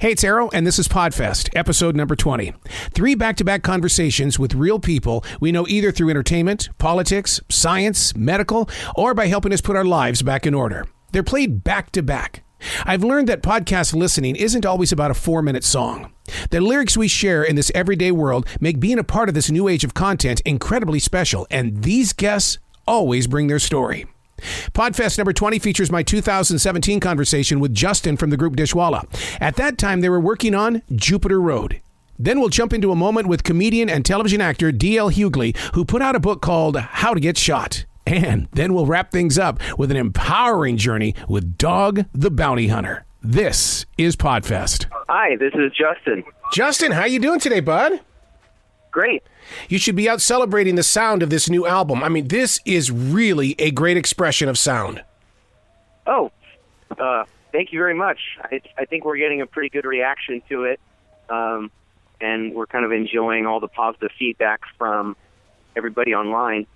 Hey, it's Arroe, and this is Podfest, episode number 20. 3 back-to-back conversations with real people we know either through entertainment, politics, science, medical, or by helping us put our lives back in order. They're played back-to-back. I've learned that podcast listening isn't always about a 4-minute song. The lyrics we share in this everyday world make being a part of this new age of content incredibly special, and these guests always bring their story. Podfest number 20 features my 2017 conversation with Justin from the group Dishwalla. At that time, they were working on Jupiter Road. Then we'll jump into a moment with comedian and television actor DL Hughley, who put out a book called How to Get Shot. And then we'll wrap things up with an empowering journey with Dog the Bounty Hunter. This is Podfest. Hi, this is Justin. Justin, how you doing today, bud? Great. You should be out celebrating the sound of this new album. I mean, this is really a great expression of sound. Oh, thank you very much. I think we're getting a pretty good reaction to it, and we're kind of enjoying all the positive feedback from everybody online.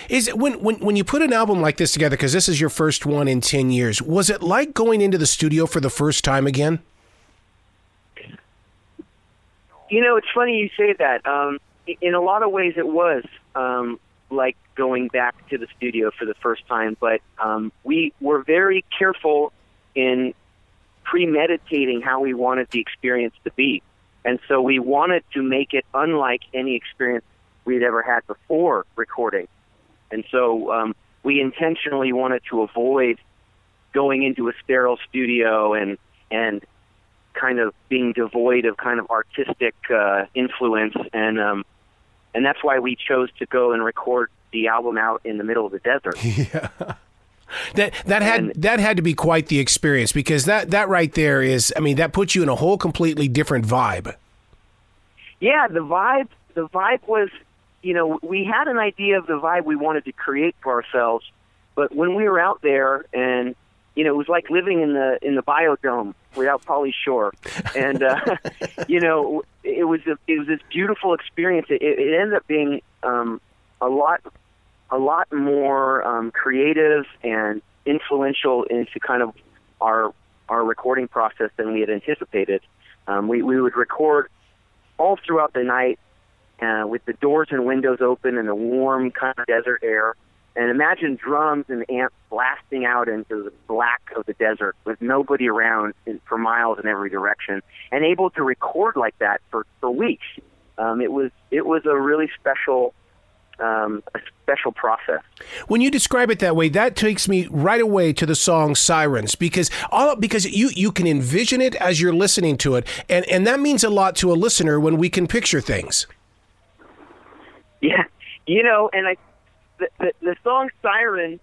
Is it when you put an album like this together, because this is your first one in 10 years, was it like going into the studio for the first time again? You know, it's funny you say that. In a lot of ways it was like going back to the studio for the first time, but we were very careful in premeditating how we wanted the experience to be. And so we wanted to make it unlike any experience we'd ever had before recording. And so we intentionally wanted to avoid going into a sterile studio and kind of being devoid of kind of artistic influence, and that's why we chose to go and record the album out in the middle of the desert. Yeah, that had to be quite the experience, because that right there is, I mean, that puts you in a whole completely different vibe. Yeah, the vibe was, you know, we had an idea of the vibe we wanted to create for ourselves, but when we were out there, and you know, it was like living in the biodome without Pauly Shore, and you know, it was this beautiful experience. It ended up being a lot more creative and influential into kind of our recording process than we had anticipated. We would record all throughout the night with the doors and windows open and the warm kind of desert air. And imagine drums and amps blasting out into the black of the desert with nobody around for miles in every direction, and able to record like that for weeks. It was a really special process. When you describe it that way, that takes me right away to the song Sirens, because you can envision it as you're listening to it, and that means a lot to a listener when we can picture things. Yeah, you know, and the song Siren,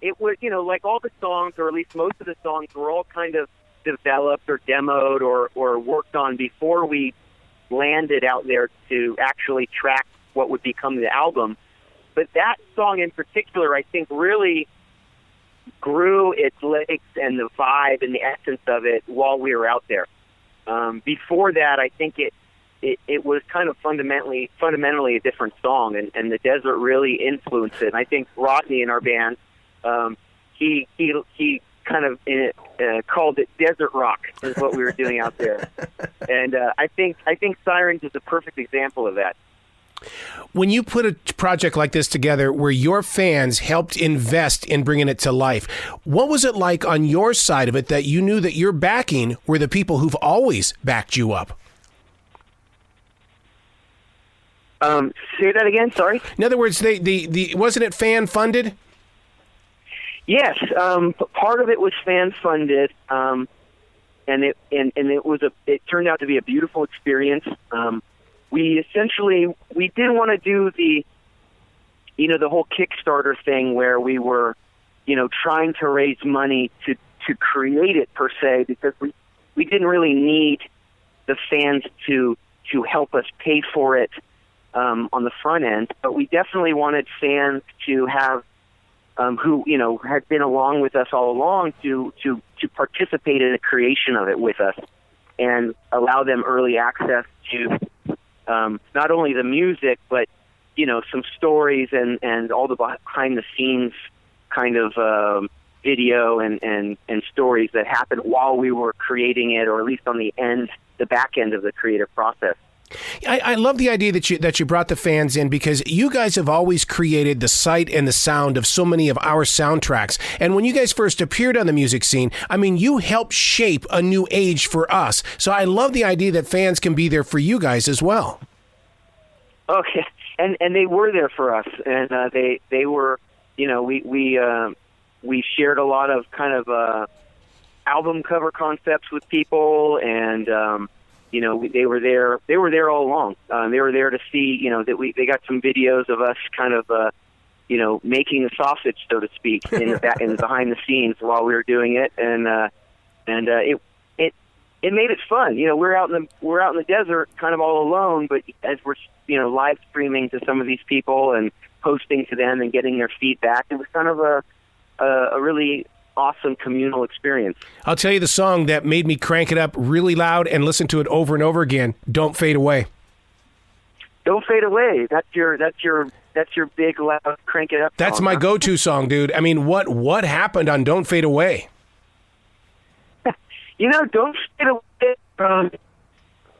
it was, you know, like all the songs, or at least most of the songs, were all kind of developed or demoed or worked on before we landed out there to actually track what would become the album. But that song in particular, I think, really grew its legs and the vibe and the essence of it while we were out there. Before that, I think it was kind of fundamentally a different song, and the desert really influenced it. And I think Rodney in our band, he kind of called it desert rock, is what we were doing out there. And I think Sirens is a perfect example of that. When you put a project like this together where your fans helped invest in bringing it to life, what was it like on your side of it that you knew that your backing were the people who've always backed you up? Say that again, sorry? In other words, the wasn't it fan funded? Yes, part of it was fan funded, and it turned out to be a beautiful experience. We didn't want to do the whole Kickstarter thing where we were, you know, trying to raise money to create it per se, because we didn't really need the fans to help us pay for it on the front end, but we definitely wanted fans to have who, you know, had been along with us all along to participate in the creation of it with us, and allow them early access to not only the music, but, you know, some stories and all the behind the scenes kind of video and stories that happened while we were creating it, or at least on the back end of the creative process. I love the idea that you brought the fans in, because you guys have always created the sight and the sound of so many of our soundtracks. And when you guys first appeared on the music scene, I mean, you helped shape a new age for us. So I love the idea that fans can be there for you guys as well. Okay, and they were there for us, and they were, you know, we shared a lot of kind of album cover concepts with people, and you know, they were there all along. They were there to see, you know, that they got some videos of us kind of, you know, making the sausage, so to speak, in behind the scenes while we were doing it, and it made it fun. You know, we're out in the desert, kind of all alone, but as we're, you know, live streaming to some of these people and posting to them and getting their feedback, it was kind of a really awesome communal experience. I'll tell you the song that made me crank it up really loud and listen to it over and over again. Don't Fade Away. Don't Fade Away. That's your big loud crank it up. That's song, my go-to song, dude. I mean, what happened on Don't Fade Away? You know, Don't Fade Away.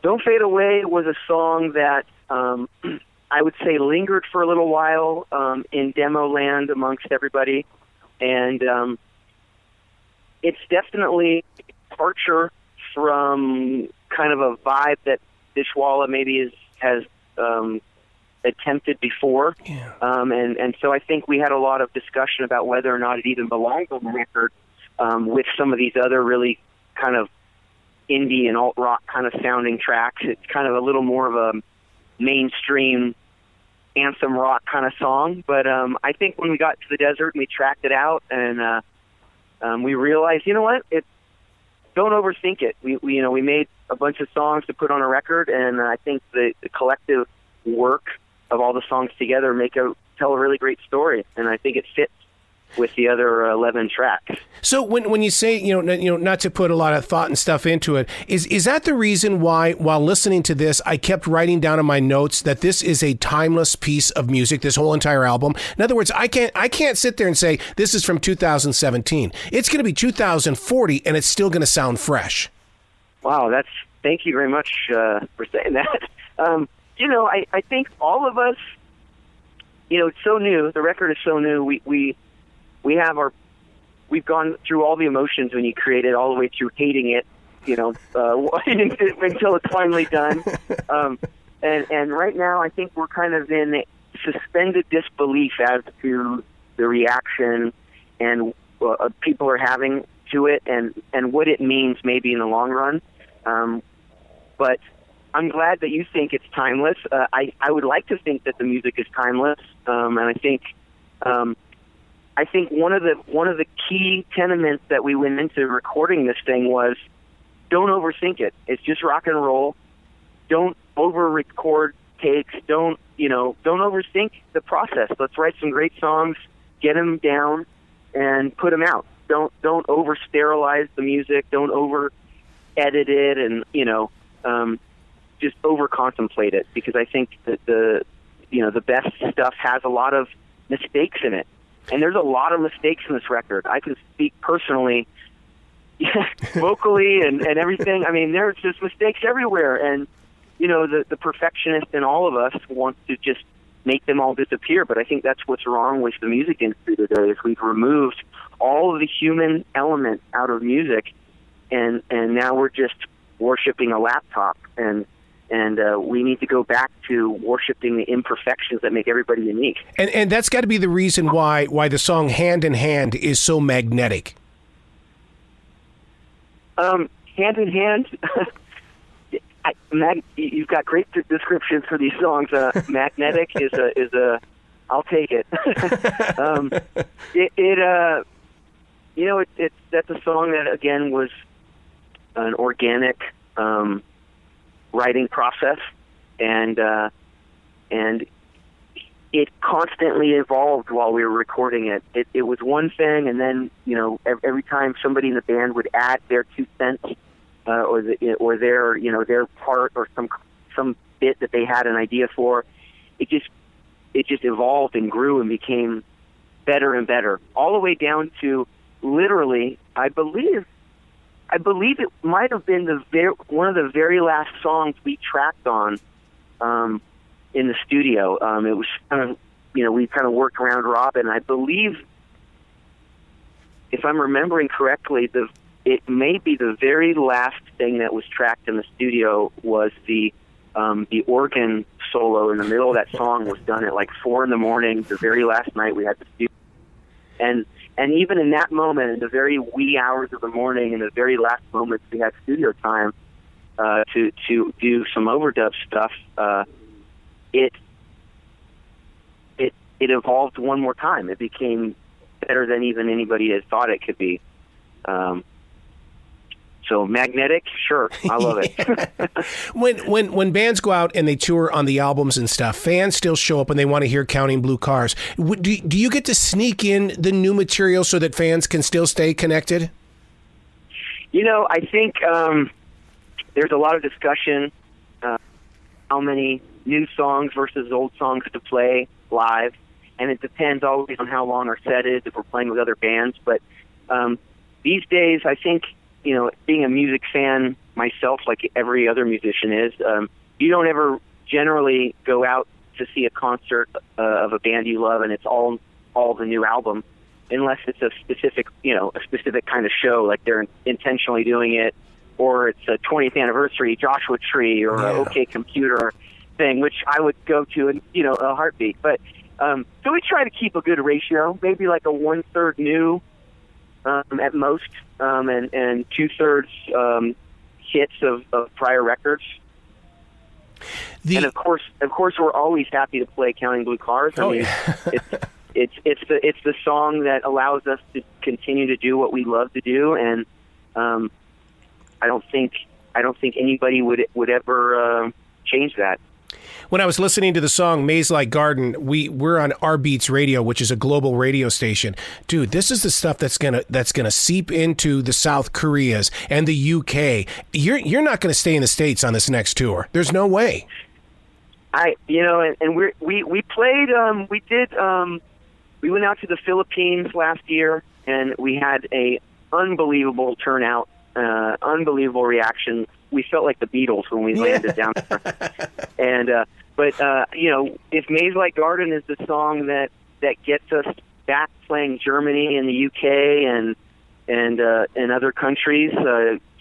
Don't Fade Away was a song that I would say lingered for a little while in demo land amongst everybody, and it's definitely a departure from kind of a vibe that Dishwalla maybe has attempted before. Yeah. And so I think we had a lot of discussion about whether or not it even belongs on the record with some of these other really kind of indie and alt-rock kind of sounding tracks. It's kind of a little more of a mainstream anthem rock kind of song. But I think when we got to the desert and we tracked it out, and we realized, you know what, don't overthink it. We made a bunch of songs to put on a record, and I think the collective work of all the songs together tell a really great story, and I think it fits with the other 11 tracks. So when you say, you know, not to put a lot of thought and stuff into it, is that the reason why, while listening to this, I kept writing down in my notes that this is a timeless piece of music, this whole entire album? In other words, I can't sit there and say this is from 2017. It's going to be 2040, and it's still going to sound fresh. Wow, thank you very much for saying that. You know, I think all of us, you know, it's so new. The record is so new. We've gone through all the emotions when you create it, all the way through hating it, you know, until it's finally done. And right now, I think we're kind of in suspended disbelief as to the reaction and people are having to it, and what it means maybe in the long run. But I'm glad that you think it's timeless. I would like to think that the music is timeless, and I think one of the key tenements that we went into recording this thing was, don't overthink it. It's just rock and roll. Don't over-record takes. Don't overthink the process. Let's write some great songs, get them down, and put them out. Don't over-sterilize the music. Don't over-edit it, and just over-contemplate it, because I think that the best stuff has a lot of mistakes in it. And there's a lot of mistakes in this record. I can speak personally, vocally and everything. I mean, there's just mistakes everywhere. And, you know, the perfectionist in all of us wants to just make them all disappear. But I think that's what's wrong with the music industry today, is we've removed all of the human element out of music, and now we're just worshiping a laptop. And we need to go back to worshiping the imperfections that make everybody unique. And that's got to be the reason why the song Hand in Hand is so magnetic. Hand in Hand, you've got great descriptions for these songs. Magnetic is a I'll take it. That's a song that, again, was an organic writing process, and it constantly evolved while we were recording it. It was one thing, and then, you know, every time somebody in the band would add their 2 cents or their part or some bit that they had an idea for, it just evolved and grew and became better and better, all the way down to literally, I believe it might have been one of the very last songs we tracked on in the studio. It was kind of, we kind of worked around Robin. I believe, if I'm remembering correctly, it may be the very last thing that was tracked in the studio was the organ solo in the middle of that song was done at like 4 a.m. the very last night we had the studio. And even in that moment, in the very wee hours of the morning, in the very last moments we had studio time to do some overdub stuff, it evolved one more time. It became better than even anybody had thought it could be. So magnetic, sure, I love it. When bands go out and they tour on the albums and stuff, fans still show up and they want to hear Counting Blue Cars. Do you get to sneak in the new material so that fans can still stay connected? I think there's a lot of discussion how many new songs versus old songs to play live, and it depends always on how long our set is, if we're playing with other bands. But these days, I think, being a music fan myself, like every other musician is, you don't ever generally go out to see a concert of a band you love and it's all the new album, unless it's a specific kind of show, like they're intentionally doing it, or it's a 20th anniversary Joshua Tree or a OK Computer thing, which I would go to in a heartbeat. But so we try to keep a good ratio, maybe like a 1/3 new at most, and 2/3 hits of prior records. And of course, we're always happy to play "Counting Blue Cars." I mean, it's the song that allows us to continue to do what we love to do, and I don't think anybody would ever change that. When I was listening to the song Maze Like Garden, we're on Our Beats Radio, which is a global radio station. Dude, this is the stuff that's gonna seep into the South Koreas and the UK. You're not gonna stay in the States on this next tour. There's no way. We played. We went out to the Philippines last year, and we had a unbelievable turnout, unbelievable reaction. We felt like the Beatles when we landed down there. And but if Maze Like Garden is the song that gets us back playing Germany and the UK and other countries,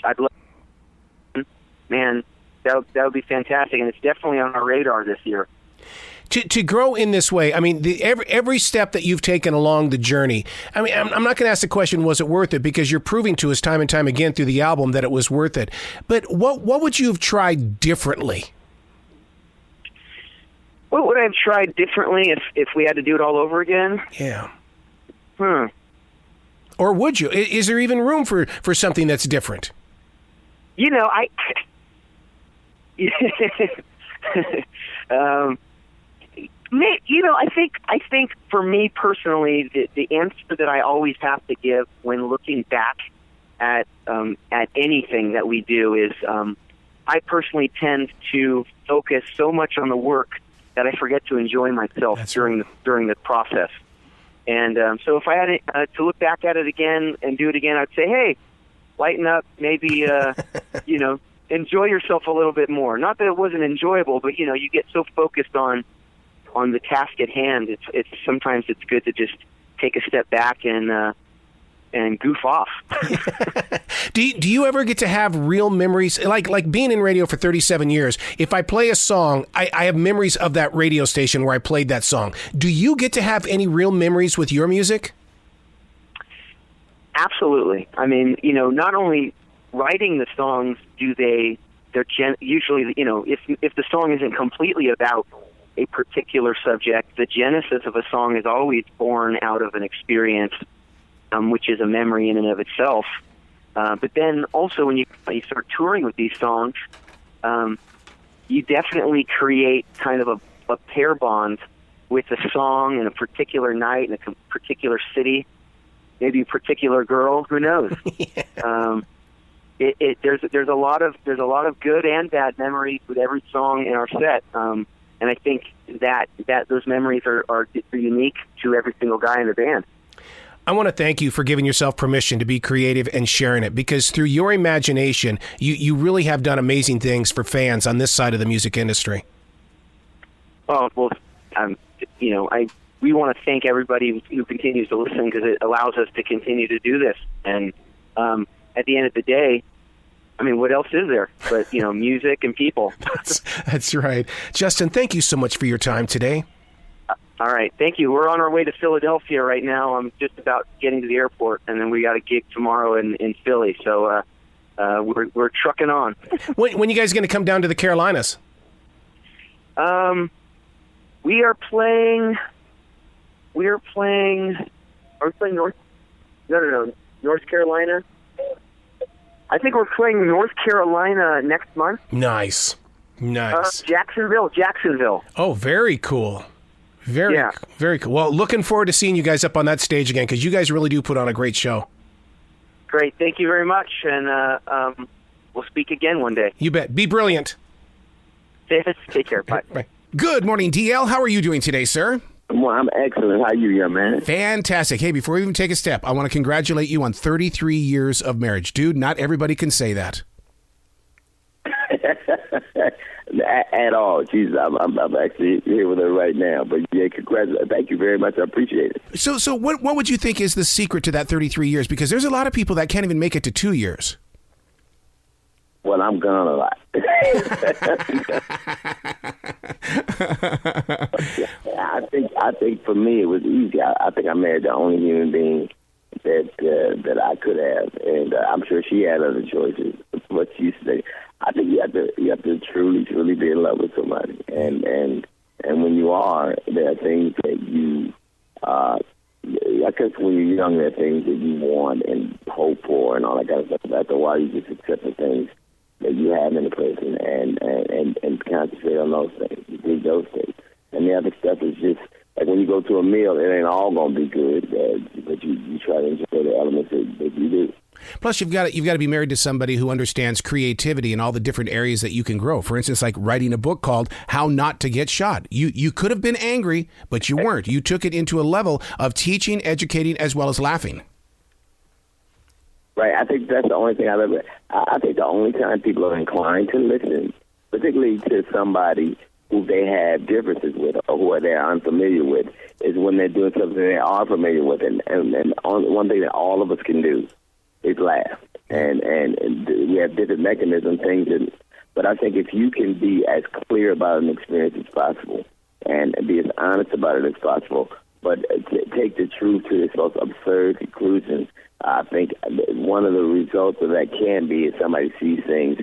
I'd love. Man, that would be fantastic, and it's definitely on our radar this year. To grow in this way, I mean, every step that you've taken along the journey, I mean, I'm not going to ask the question, was it worth it? Because you're proving to us time and time again through the album that it was worth it. But what would you have tried differently? What would I have tried differently if we had to do it all over again? Yeah. Or would you? Is there even room for something that's different? I think for me personally, the answer that I always have to give when looking back at anything that we do is I personally tend to focus so much on the work that I forget to enjoy myself during the process. And so if I had to look back at it again and do it again, I'd say, hey, lighten up, maybe enjoy yourself a little bit more. Not that it wasn't enjoyable, but you get so focused on the task at hand. It's sometimes it's good to just take a step back and goof off. Do you ever get to have real memories, like being in radio for 37 years? If I play a song, I have memories of that radio station where I played that song. Do you get to have any real memories with your music? Absolutely. I mean, not only writing the songs, they're usually, if the song isn't completely about a particular subject, the genesis of a song is always born out of an experience, which is a memory in and of itself. But then also when you start touring with these songs, you definitely create kind of a pair bond with a song in a particular night in a particular city, maybe a particular girl. Who knows? Yeah. There's a lot of good and bad memories with every song in our set, and I think that those memories are unique to every single guy in the band. I want to thank you for giving yourself permission to be creative and sharing it, because through your imagination, you really have done amazing things for fans on this side of the music industry. Oh, well, we want to thank everybody who continues to listen, because it allows us to continue to do this. And at the end of the day, I mean, what else is there but, music and people? That's right. Justin, thank you so much for your time today. All right. Thank you. We're on our way to Philadelphia right now. I'm just about getting to the airport, and then we got a gig tomorrow in Philly. So we're trucking on. When you guys going to come down to the Carolinas? We are playing North Carolina. I think we're playing North Carolina next month. Nice. Jacksonville. Oh, very cool. Very cool. Well, looking forward to seeing you guys up on that stage again, because you guys really do put on a great show. Great. Thank you very much. And we'll speak again one day. You bet. Be brilliant. Take care. Bye. Bye. Good morning, DL. How are you doing today, sir? Well, I'm excellent. How are you, young man? Fantastic. Hey, before we even take a step, I want to congratulate you on 33 years of marriage. Dude, not everybody can say that. At all. Jesus, I'm actually here with her right now. But yeah, congratulations. Thank you very much. I appreciate it. So what would you think is the secret to that 33 years? Because there's a lot of people that can't even make it to 2 years. Well, I'm gone a lot. I think for me it was easy. I think I married the only human being that I could have, and I'm sure she had other choices. But she said, I think you have to truly be in love with somebody, and when you are, there are things that you. I guess when you're young, there are things that you want and hope for, and all that kind of stuff. After a while, you just accept the things that you have in a person and concentrate on those things. You do those things. And the other stuff is just, like when you go to a meal, it ain't all going to be good, but you try to enjoy the elements that you do. Plus, you've got to be married to somebody who understands creativity and all the different areas that you can grow. For instance, like writing a book called How Not to Get Shot. You could have been angry, but you weren't. You took it into a level of teaching, educating, as well as laughing. Right. I think that's the only thing I think the only time people are inclined to listen, particularly to somebody who they have differences with or who they're unfamiliar with, is when they're doing something they are familiar with. And one thing that all of us can do is laugh. And we have different mechanisms, but I think if you can be as clear about an experience as possible and be as honest about it as possible, but take the truth to its most absurd conclusions, I think one of the results of that can be if somebody sees things.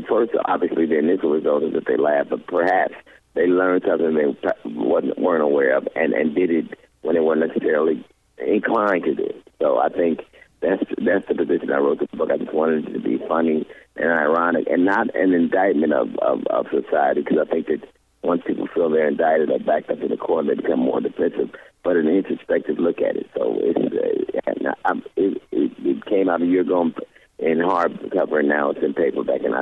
First, obviously, the initial result is that they laugh, but perhaps they learned something they weren't aware of and did it when they weren't necessarily inclined to do. So I think that's the position I wrote the book. I just wanted it to be funny and ironic and not an indictment of society, because I think that once people feel they're indicted or backed up in the court, they become more defensive, but an introspective look at it. So it came out a year ago in hardcover, and now it's in paperback, and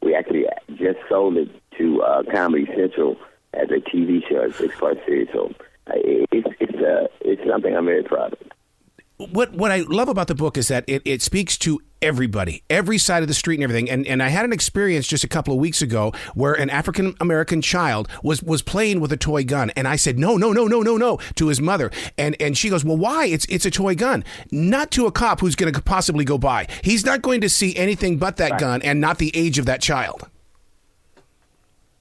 we actually just sold it to Comedy Central as a TV show, a 6-part series. So it's something I'm very proud of. What I love about the book is that it speaks to everybody, every side of the street and everything. And I had an experience just a couple of weeks ago where an African-American child was playing with a toy gun. And I said, no, to his mother. And she goes, well, why? It's a toy gun. Not to a cop who's going to possibly go by. He's not going to see anything but that gun and not the age of that child.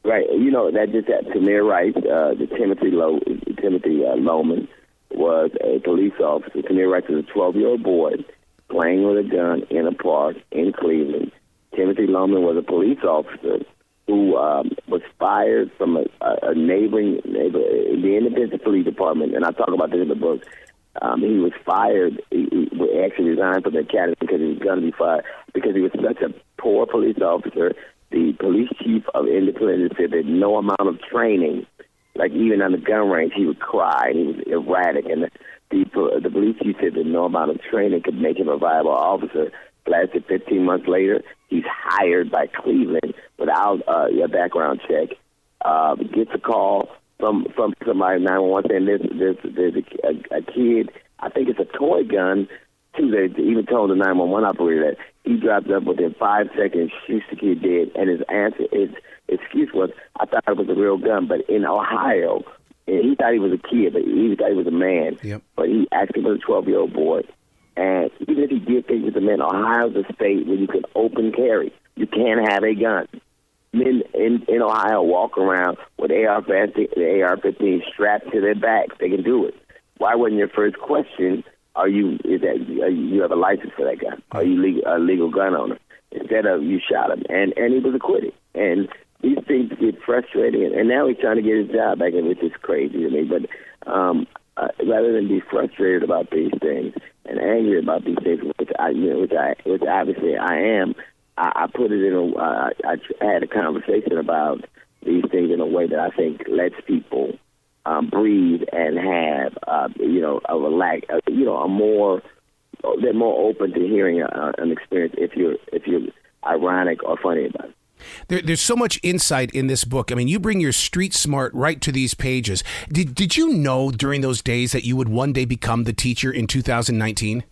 Right. That just Tamir Rice, the Timothy Loman, was a police officer. Tamir Rice was a 12-year-old boy playing with a gun in a park in Cleveland. Timothy Loman was a police officer who was fired from a neighboring the Independence Police Department, and I talk about this in the book. He was fired. He actually resigned from the academy because he was going to be fired because he was such a poor police officer. The police chief of Independence said that no amount of training, like even on the gun range, he would cry and he was erratic. And the police chief said that no amount of training could make him a viable officer. Lasted 15 months later, he's hired by Cleveland without a background check. Gets a call from somebody 911 saying there's a kid I think it's a toy gun. Too, they even told the 911 operator that he dropped up within 5 seconds, shoots the kid dead, and his excuse was, I thought it was a real gun. But in Ohio, and he thought he was a kid, but he thought he was a man. Yep. But he actually was a 12-year-old boy. And even if he did think he was a man, Ohio's a state where you can open carry. You can have a gun. Men in Ohio walk around with AR-15 strapped to their backs. They can do it. Why wasn't your first question, you have a license for that gun? Are you a legal gun owner? Instead of you shot him. And he was acquitted. And these things get frustrating. And now he's trying to get his job back, which is crazy to me. But rather than be frustrated about these things and angry about these things, which obviously I am, I put it in I had a conversation about these things in a way that I think lets people breathe and have they're more open to hearing an experience if you're ironic or funny about it. There's so much insight in this book. I mean, you bring your street smart right to these pages. Did you know during those days that you would one day become the teacher in 2019?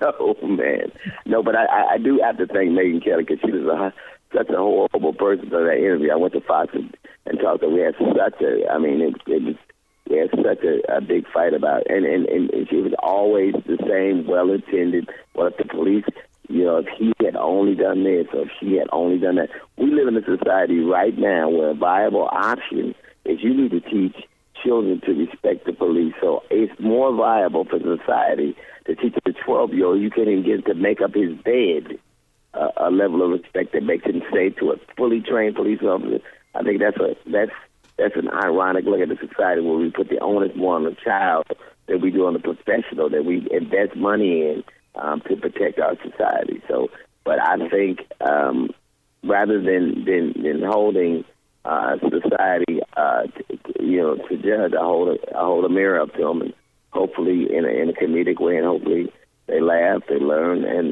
No, man. No, but I do have to thank Megan Kelly because she was such a horrible person for that interview. I went to Fox and talked to her. We had such a big fight about it. And she was always the same, well-intended. Well, if the police, if he had only done this or if she had only done that. We live in a society right now where a viable option is you need to teach children to respect the police. So it's more viable for society to teach a 12-year-old you can't even get to make up his bed a level of respect that makes him safe to a fully trained police officer. I think that's an ironic look at the society where we put the onus more on the child than we do on the professional that we invest money in to protect our society. So, but I think rather than holding society, to judge, I hold a mirror up to them, and hopefully in a comedic way, and hopefully they laugh, they learn, and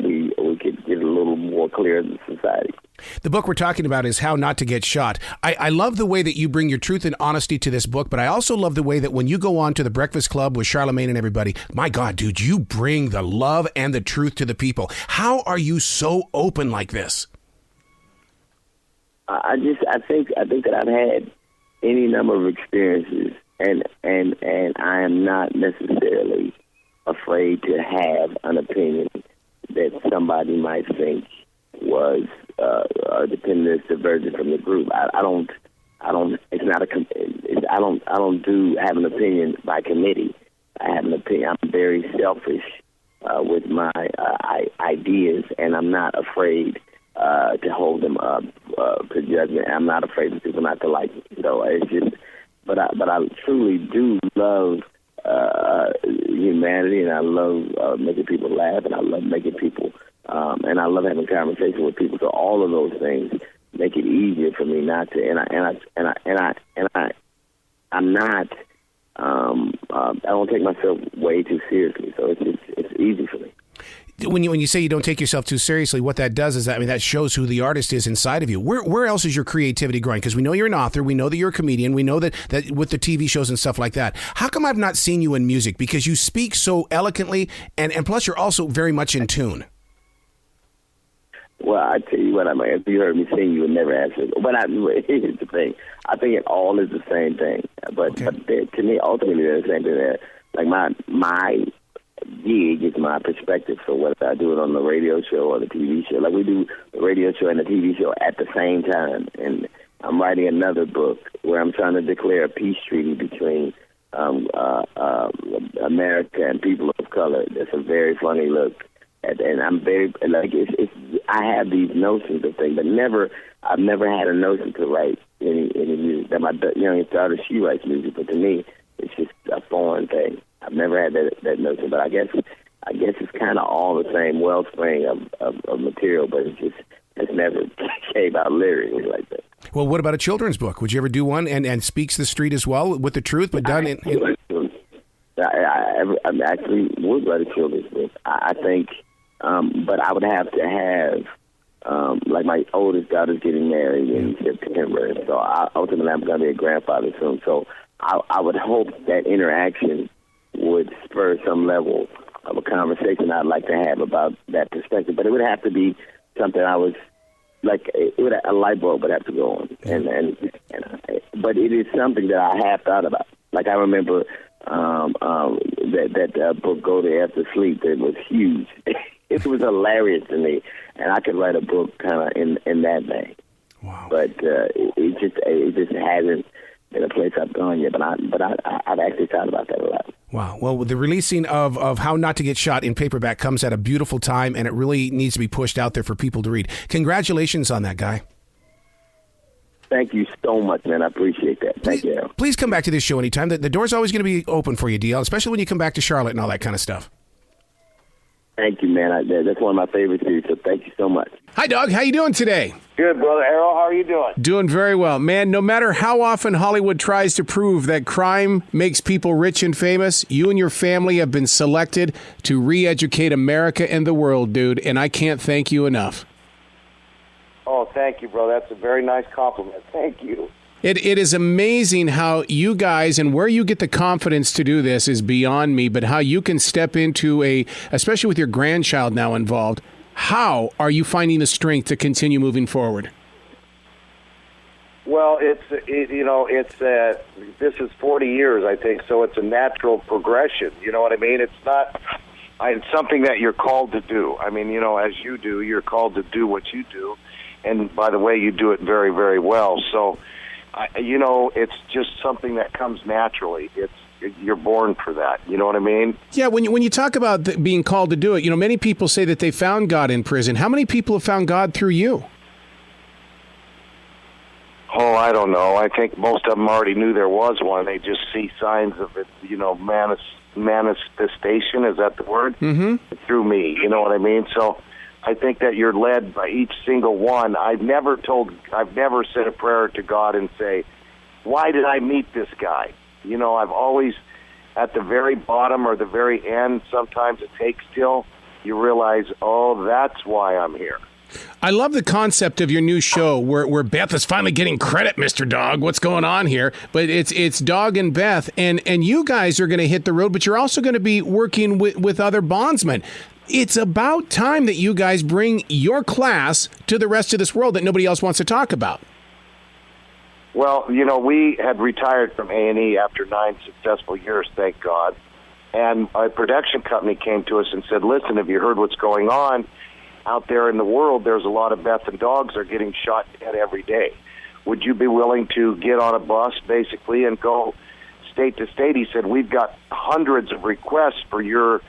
we could get a little more clear in society. The book we're talking about is How Not to Get Shot. I love the way that you bring your truth and honesty to this book, but I also love the way that when you go on to the Breakfast Club with Charlamagne and everybody, my God, dude, you bring the love and the truth to the people. How are you so open like this? I think that I've had any number of experiences, and I am not necessarily afraid to have an opinion that somebody might think was a dependent diversion from the group. I don't have an opinion by committee. I have an opinion. I'm very selfish with my ideas, and I'm not afraid to hold them up to judgment. I'm not afraid for people not to like me. So it's just, but I truly do love humanity, and I love making people laugh, and I love making people, and I love having conversation with people. So all of those things make it easier for me not to. I'm not. I don't take myself way too seriously. So it's easy for me. When you say you don't take yourself too seriously, what that does is that shows who the artist is inside of you. Where else is your creativity growing? Because we know you're an author, we know that you're a comedian, we know that with the TV shows and stuff like that. How come I've not seen you in music? Because you speak so eloquently, and plus you're also very much in tune. Well, I tell you what, if you heard me sing, you would never answer. But here's the thing: I think it all is the same thing. But to me, ultimately, they're the same thing. Like my gig is my perspective. So whether I do it on the radio show or the TV show, like we do the radio show and the TV show at the same time. And I'm writing another book where I'm trying to declare a peace treaty between America and people of color. That's a very funny look. And I'm very I have these notions of things, but I've never had a notion to write any music. That my youngest daughter, she writes music, but to me, it's just a foreign thing. I've never had that notion, but I guess it's kind of all the same wellspring of material, but it's never came out lyrically like that. Well, what about a children's book? Would you ever do one and speaks the street as well with the truth, but done in? I actually would write a children's book. I think, but I would have to have like my oldest daughter's getting married in September, so ultimately I'm going to be a grandfather soon. So I would hope that interaction would spur some level of a conversation I'd like to have about that perspective. But it would have to be something I was like, a light bulb would have to go on. But it is something that I have thought about. Like I remember that book, Go to After Sleep, it was huge. It was hilarious to me, and I could write a book kind of in that vein. Wow. But it just hasn't been a place I've gone yet. But I've actually thought about that a lot. Wow. Well, the releasing of How Not to Get Shot in paperback comes at a beautiful time, and it really needs to be pushed out there for people to read. Congratulations on that, Guy. Thank you so much, man. I appreciate that. Thank you. Please come back to this show anytime. The door's always going to be open for you, DL, especially when you come back to Charlotte and all that kind of stuff. Thank you, man. That's one of my favorite series, so thank you so much. Hi, Doug. How you doing today? Good, brother. Arroe, how are you doing? Doing very well. Man, no matter how often Hollywood tries to prove that crime makes people rich and famous, you and your family have been selected to re-educate America and the world, dude, and I can't thank you enough. Oh, thank you, bro. That's a very nice compliment. Thank you. It is amazing how you guys, and where you get the confidence to do this is beyond me, but how you can step into especially with your grandchild now involved, how are you finding the strength to continue moving forward? Well, this is 40 years, I think, so it's a natural progression. You know what I mean? It's not, it's something that you're called to do. I mean, as you do, you're called to do what you do. And by the way, you do it very, very well. So, it's just something that comes naturally. You're born for that. You know what I mean? Yeah. When you talk about being called to do it, many people say that they found God in prison. How many people have found God through you? Oh, I don't know. I think most of them already knew there was one. They just see signs of it. Manifestation. Is that the word? Mm-hmm. Through me. You know what I mean? So I think that you're led by each single one. I've never said a prayer to God and say, why did I meet this guy? I've always, at the very bottom or the very end, sometimes it takes till you realize, oh, that's why I'm here. I love the concept of your new show where Beth is finally getting credit, Mr. Dog. What's going on here? But it's Dog and Beth, and you guys are going to hit the road, but you're also going to be working with other bondsmen. It's about time that you guys bring your class to the rest of this world that nobody else wants to talk about. Well, we had retired from A&E after 9 successful years, thank God. And a production company came to us and said, listen, have you heard what's going on? Out there in the world, there's a lot of Beth and dogs that are getting shot dead every day. Would you be willing to get on a bus, basically, and go state to state? He said, we've got hundreds of requests for your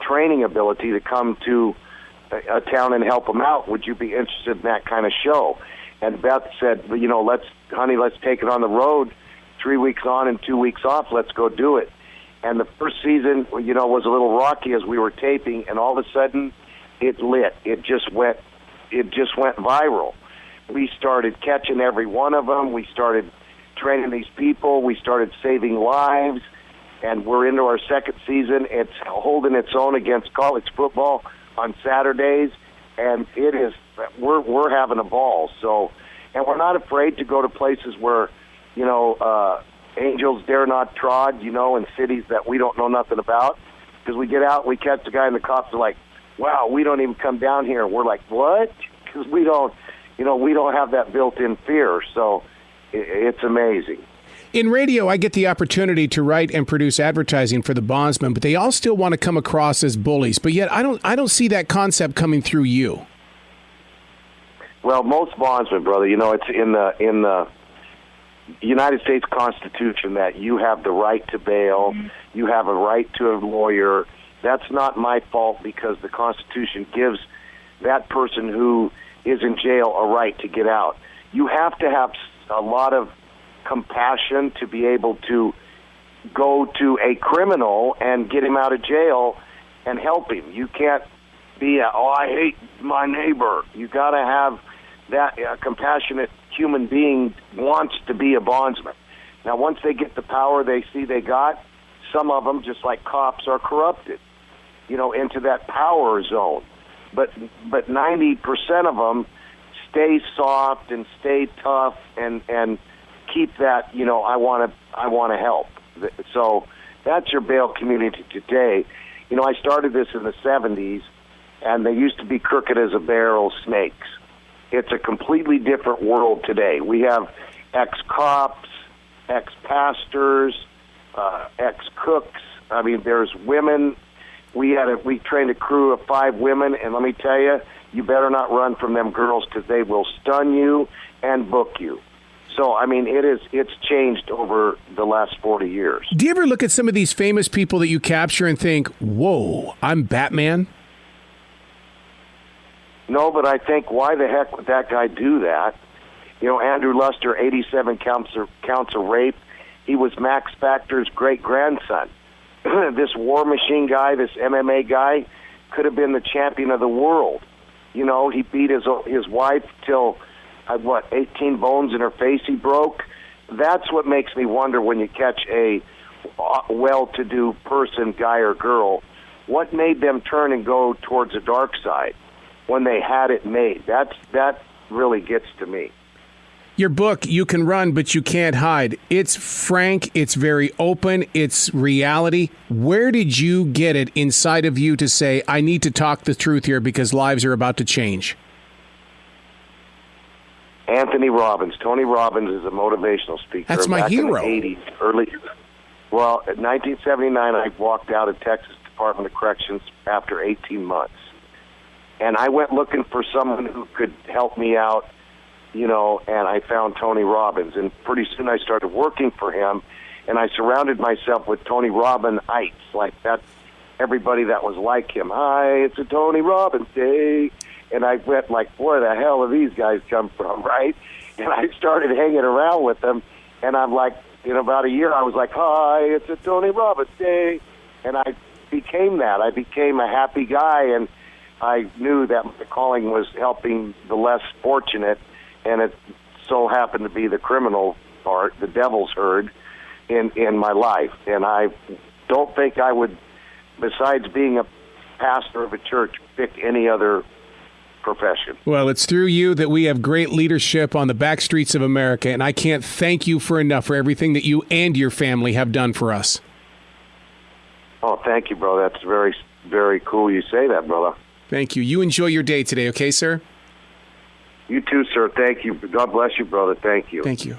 training ability to come to a town and help them out. Would you be interested in that kind of show? And Beth said, let's take it on the road, 3 weeks on and 2 weeks off. Let's go do it. And the first season, was a little rocky as we were taping, and all of a sudden, it lit. It just went viral. We started catching every one of them. We started training these people. We started saving lives. And we're into our second season. It's holding its own against college football on Saturdays, and we're having a ball. So, and we're not afraid to go to places where, angels dare not trod, in cities that we don't know nothing about. Because we get out, we catch the guy, and the cops are like, "Wow, we don't even come down here." We're like, "What?" Because we don't have that built-in fear. So, it's amazing. In radio, I get the opportunity to write and produce advertising for the bondsmen, but they all still want to come across as bullies. But yet, I don't see that concept coming through you. Well, most bondsmen, brother, it's in the United States Constitution that you have the right to bail, you have a right to a lawyer. That's not my fault because the Constitution gives that person who is in jail a right to get out. You have to have a lot of compassion to be able to go to a criminal and get him out of jail and help him. You can't be I hate my neighbor. You got to have that compassionate human being wants to be a bondsman. Now, once they get the power they see they got, some of them, just like cops, are corrupted, into that power zone. but 90% of them stay soft and stay tough and keep that, I want to help. So that's your bail community today. I started this in the 70s, and they used to be crooked as a barrel snakes. It's a completely different world today. We have ex-cops, ex-pastors, ex-cooks. I mean, there's women. We trained a crew of 5 women, and let me tell you, you better not run from them girls because they will stun you and book you. So, I mean, it's changed over the last 40 years. Do you ever look at some of these famous people that you capture and think, whoa, I'm Batman? No, but I think, why the heck would that guy do that? Andrew Luster, 87 counts of rape. He was Max Factor's great-grandson. This war machine guy, this MMA guy, could have been the champion of the world. He beat his wife till, 18 bones in her face he broke. That's what makes me wonder when you catch a well-to-do person, guy or girl, what made them turn and go towards the dark side when they had it made? That really gets to me. Your book, You Can Run, But You Can't Hide. It's frank, it's very open, it's reality. Where did you get it inside of you to say, I need to talk the truth here because lives are about to change? Anthony Robbins. Tony Robbins is a motivational speaker. That's my hero. In the 80s, Well, in 1979, I walked out of Texas Department of Corrections after 18 months. And I went looking for someone who could help me out, and I found Tony Robbins. And pretty soon I started working for him, and I surrounded myself with Tony Robbins-ites. Like, that's everybody that was like him. Hi, it's a Tony Robbins day. And I went like, where the hell do these guys come from, right? And I started hanging around with them, and I'm like, in about a year, I was like, hi, it's a Tony Robbins day. And I became that. I became a happy guy, and I knew that my calling was helping the less fortunate, and it so happened to be the criminal part, the devil's herd, in my life. And I don't think I would, besides being a pastor of a church, pick any other profession. Well, it's through you that we have great leadership on the back streets of America, and I can't thank you for enough for everything that you and your family have done for us. Oh, thank you, bro. That's very, very cool you say that, brother. Thank you. You enjoy your day today, okay, sir? You too, sir. Thank you. God bless you, brother. Thank you. Thank you.